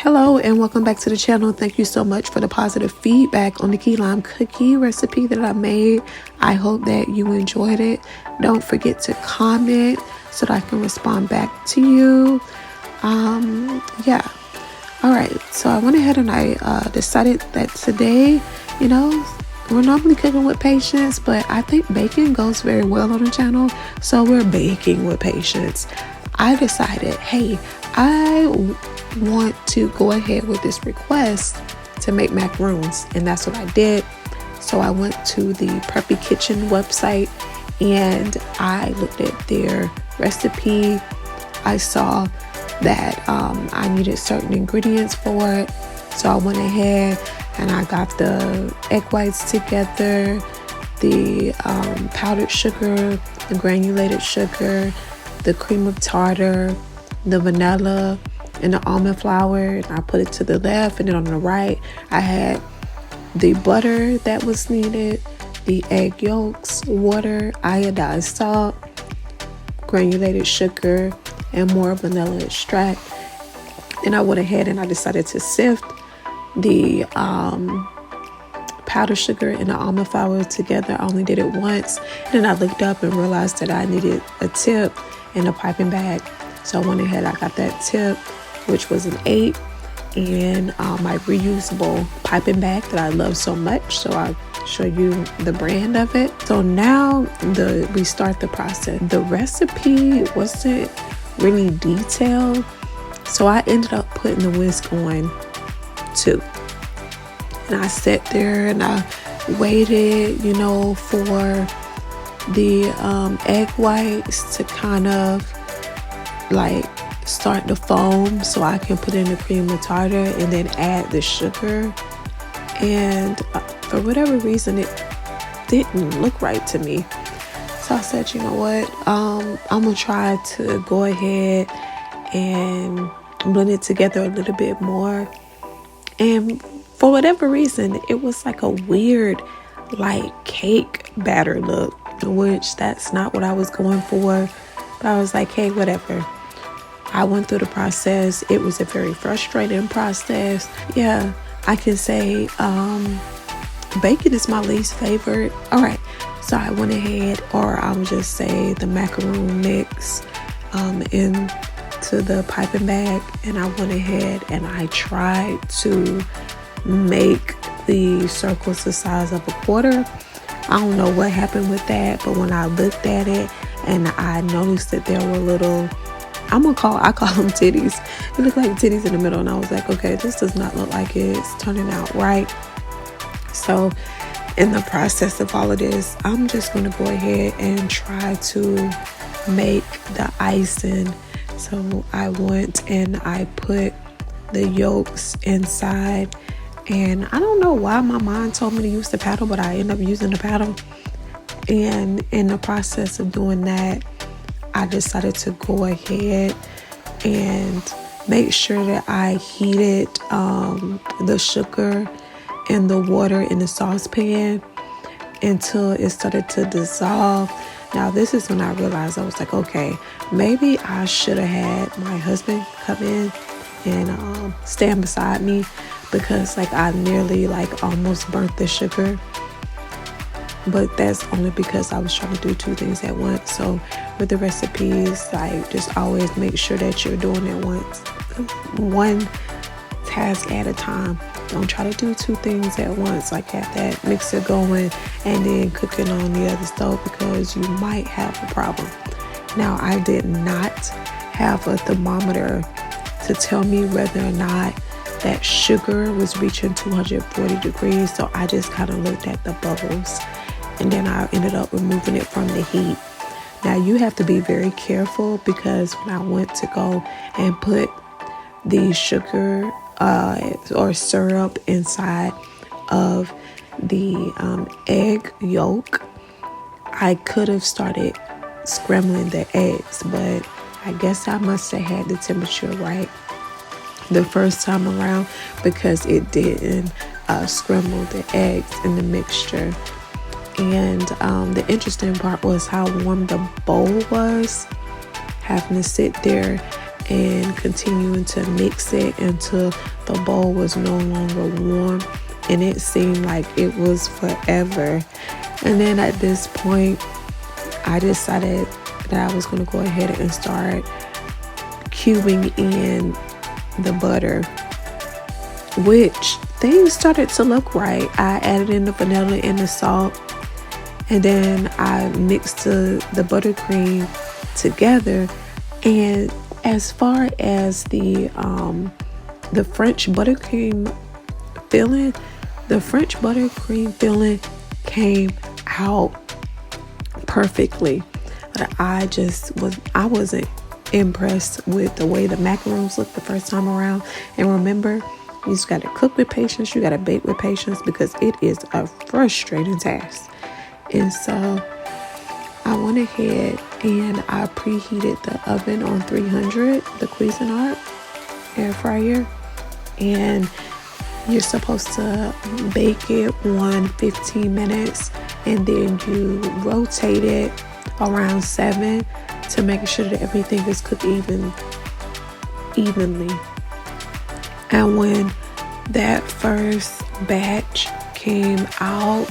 Hello and welcome back to the channel. Thank you so much for the positive feedback on the key lime cookie recipe that I made. I hope that you enjoyed it. Don't forget to comment so that I can respond back to you. Yeah. All right. So I went ahead and I decided that today, we're normally cooking with patience, but I think baking goes very well on the channel. So we're baking with patience. I decided, hey, I want to go ahead with this request to make macaroons, and that's what I did. So I went to the Preppy Kitchen website and I looked at their recipe. I saw that I needed certain ingredients for it, so I went ahead and I got the egg whites together, the powdered sugar, the granulated sugar, the cream of tartar, the vanilla, and the almond flour. And I put it to the left, and then on the right I had the butter that was needed, the egg yolks, water, iodized salt, granulated sugar, and more vanilla extract. Then I went ahead and I decided to sift the powdered sugar and the almond flour together. I only did it once. Then I looked up and realized that I needed a tip and a piping bag. So I went ahead, I got that tip, which was an 8, and my reusable piping bag that I love so much. So I'll show you the brand of it. So now we start the process. The recipe wasn't really detailed, so I ended up putting the whisk on too. And I sat there and I waited, for the egg whites to kind of like start to foam so I can put in the cream of tartar and then add the sugar. And for whatever reason, it didn't look right to me. So I said, you know what? I'm gonna try to go ahead and blend it together a little bit more. And for whatever reason, it was like a weird, like cake batter look, which that's not what I was going for. But I was like, hey, whatever. I went through the process. It was a very frustrating process. Yeah, I can say baking is my least favorite. All right, so I went ahead, or I would just say the macaroon mix into the piping bag, and I went ahead and I tried to make the circles the size of a quarter. I don't know what happened with that, but when I looked at it and I noticed that there were little, I call them titties. It looked like titties in the middle, and I was like, okay, this does not look like it's turning out right. So in the process of all of this, I'm just going to go ahead and try to make the icing. So I went and I put the yolks inside, and I don't know why my mom told me to use the paddle, but I ended up using the paddle. And in the process of doing that, I decided to go ahead and make sure that I heated the sugar and the water in the saucepan until it started to dissolve. Now this is when I realized, I was like, okay, maybe I should have had my husband come in and stand beside me, because I nearly almost burnt the sugar. But that's only because I was trying to do 2 things at once. So with the recipes, just always make sure that you're doing it one task at a time. Don't try to do 2 things at once, have that mixer going and then cooking on the other stove, because you might have a problem. Now, I did not have a thermometer to tell me whether or not that sugar was reaching 240 degrees. So I just kind of looked at the bubbles, and then I ended up removing it from the heat. Now you have to be very careful, because when I went to go and put the sugar or syrup inside of the egg yolk, I could have started scrambling the eggs, but I guess I must have had the temperature right the first time around, because it didn't scramble the eggs in the mixture. And the interesting part was how warm the bowl was, having to sit there and continuing to mix it until the bowl was no longer warm, and it seemed like it was forever. And then at this point, I decided that I was going to go ahead and start cubing in the butter, which things started to look right. I added in the vanilla and the salt, and then I mixed the buttercream together. And as far as the French buttercream filling, the French buttercream filling came out perfectly. But I wasn't impressed with the way the macaroons looked the first time around. And remember, you just got to cook with patience, you got to bake with patience, because it is a frustrating task. And so I went ahead and I preheated the oven on 300, the Cuisinart air fryer, and you're supposed to bake it 15 minutes, and then you rotate it around 7 to make sure that everything is cooked evenly. And when that first batch came out,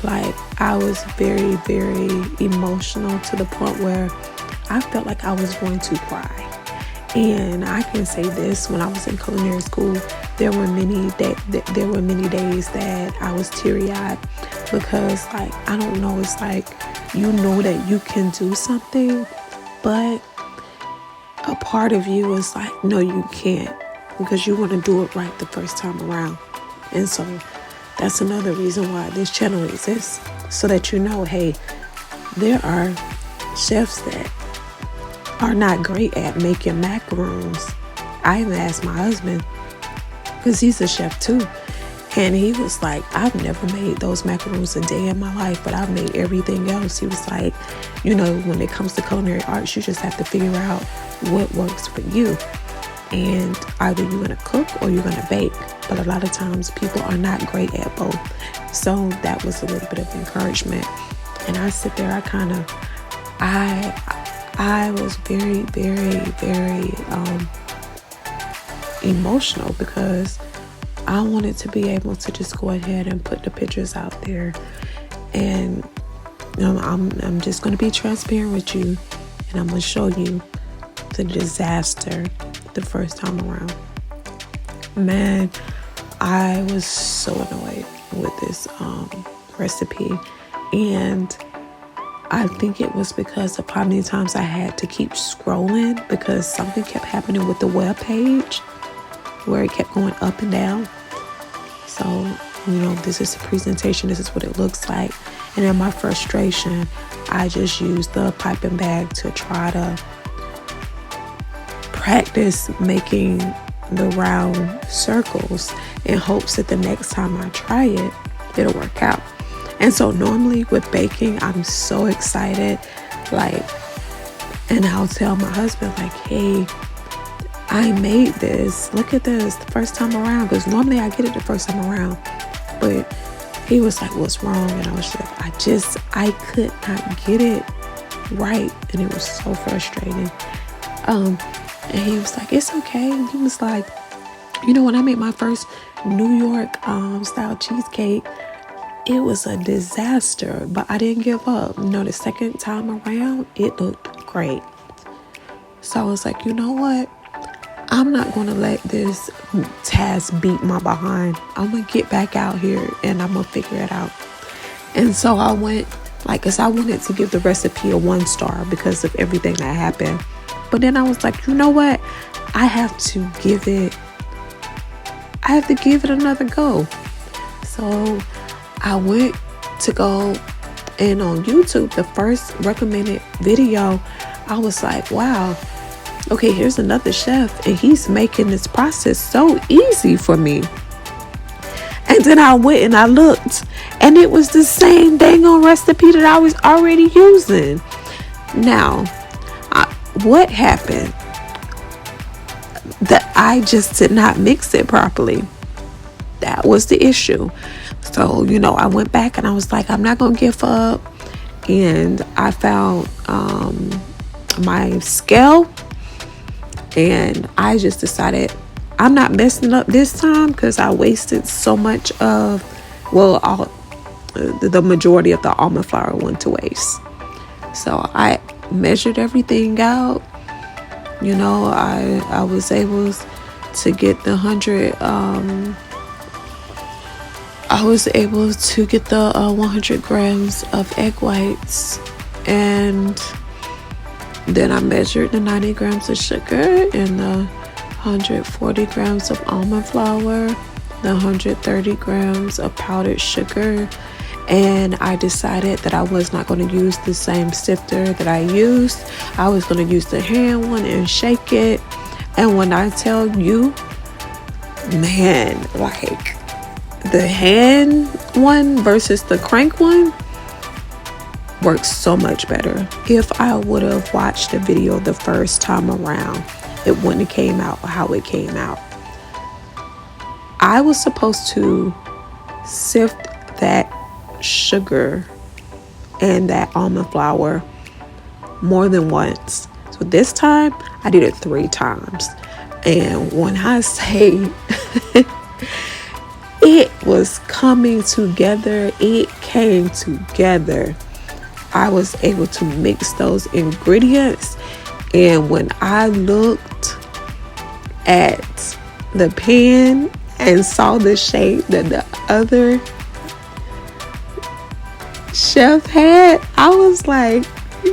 like, I was very, very emotional, to the point where I felt like I was going to cry. And I can say this: when I was in culinary school, there were many days that I was teary-eyed, because, like, I don't know, it's like, you know that you can do something, but a part of you is like, no, you can't, because you want to do it right the first time around. And so that's another reason why this channel exists, so that you know, hey, there are chefs that are not great at making macaroons. I even asked my husband, because he's a chef too, and he was like, I've never made those macaroons a day in my life, but I've made everything else. He was like, you know, when it comes to culinary arts, you just have to figure out what works for you. And either you're going to cook or you're going to bake. But a lot of times people are not great at both. So that was a little bit of encouragement. And I sit there, I was very, very, very emotional, because I wanted to be able to just go ahead and put the pictures out there. And I'm just going to be transparent with you, and I'm going to show you the disaster the first time around. Man, I was so annoyed with this recipe, and I think it was because of how many times I had to keep scrolling, because something kept happening with the web page where it kept going up and down. So, you know, this is the presentation, this is what it looks like. And in my frustration, I just used the piping bag to try to practice making the round circles, in hopes that the next time I try it, it'll work out. And so normally with baking, I'm so excited, like, and I'll tell my husband, like, hey, I made this, look at this the first time around, because normally I get it the first time around. But he was like, what's wrong? And I was like, I could not get it right, and it was so frustrating. And he was like, it's okay. And he was like, you know, when I made my first New York style cheesecake, it was a disaster, but I didn't give up. You know, the second time around, it looked great. So I was like, you know what? I'm not going to let this task beat my behind. I'm going to get back out here and I'm going to figure it out. And so I went, like, because I wanted to give the recipe a 1 star because of everything that happened. But then I was like, you know what? I have to give it another go. So I went to go, and on YouTube, the first recommended video, I was like, wow, okay, here's another chef, and he's making this process so easy for me. And then I went and I looked, and it was the same dang on recipe that I was already using. Now, what happened? That I just did not mix it properly. That was the issue. So, you know, I went back and I was like, I'm not going to give up. And I found my scale, And I just decided I'm not messing up this time, because I wasted so much of, well, the majority of the almond flour went to waste. So I measured everything out. I was able to get the 100 100 grams of egg whites, and then I measured the 90 grams of sugar and the 140 grams of almond flour, the 130 grams of powdered sugar, and I decided that I was not going to use the same sifter that I used. I was going to use the hand one and shake it. And when I tell you, man, like the hand one versus the crank one works so much better. If I would have watched the video the first time around, it wouldn't have came out how it came out. I was supposed to sift that sugar and that almond flour more than once. So this time I did it 3 times. And when I say it was coming together, it came together. I was able to mix those ingredients, and when I looked at the pan and saw the shape that the other chef had, I was like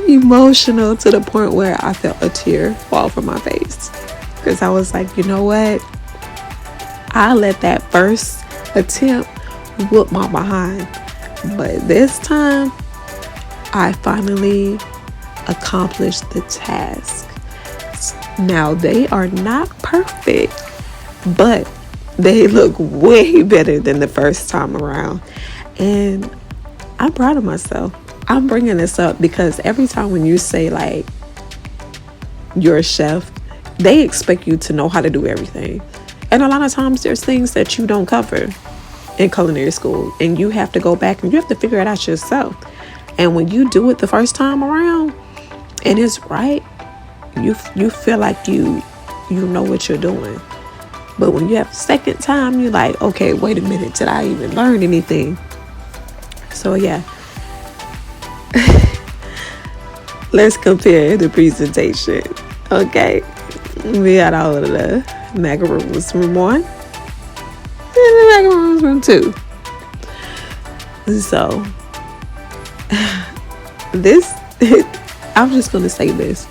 emotional to the point where I felt a tear fall from my face, because I was like, you know what, I let that first attempt whoop my behind, but this time I finally accomplished the task. Now they are not perfect, but they look way better than the first time around, and I'm proud of myself. I'm bringing this up because every time when you say like you're a chef, they expect you to know how to do everything. And a lot of times there's things that you don't cover in culinary school, and you have to go back and you have to figure it out yourself. And when you do it the first time around and it's right, you feel like you know what you're doing. But when you have the second time, you're like, okay, wait a minute, did I even learn anything? So yeah, let's compare the presentation. Okay, we got all of the macaroons from 1 and the macaroons from 2. So this, I'm just gonna say this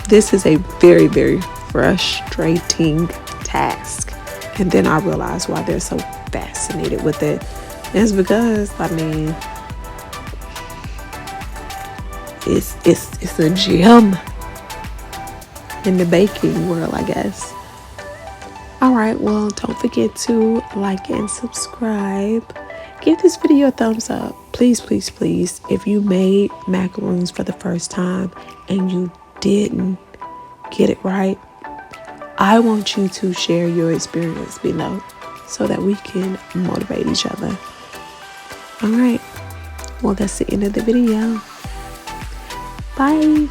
is a very, very frustrating task. And then I realized why they're so fascinated with it. It's because, I mean, it's a gem in the baking world, I guess. All right, well, don't forget to like and subscribe. Give this video a thumbs up. Please, please, please. If you made macaroons for the first time and you didn't get it right, I want you to share your experience below so that we can motivate each other. All right. Well, that's the end of the video. Bye.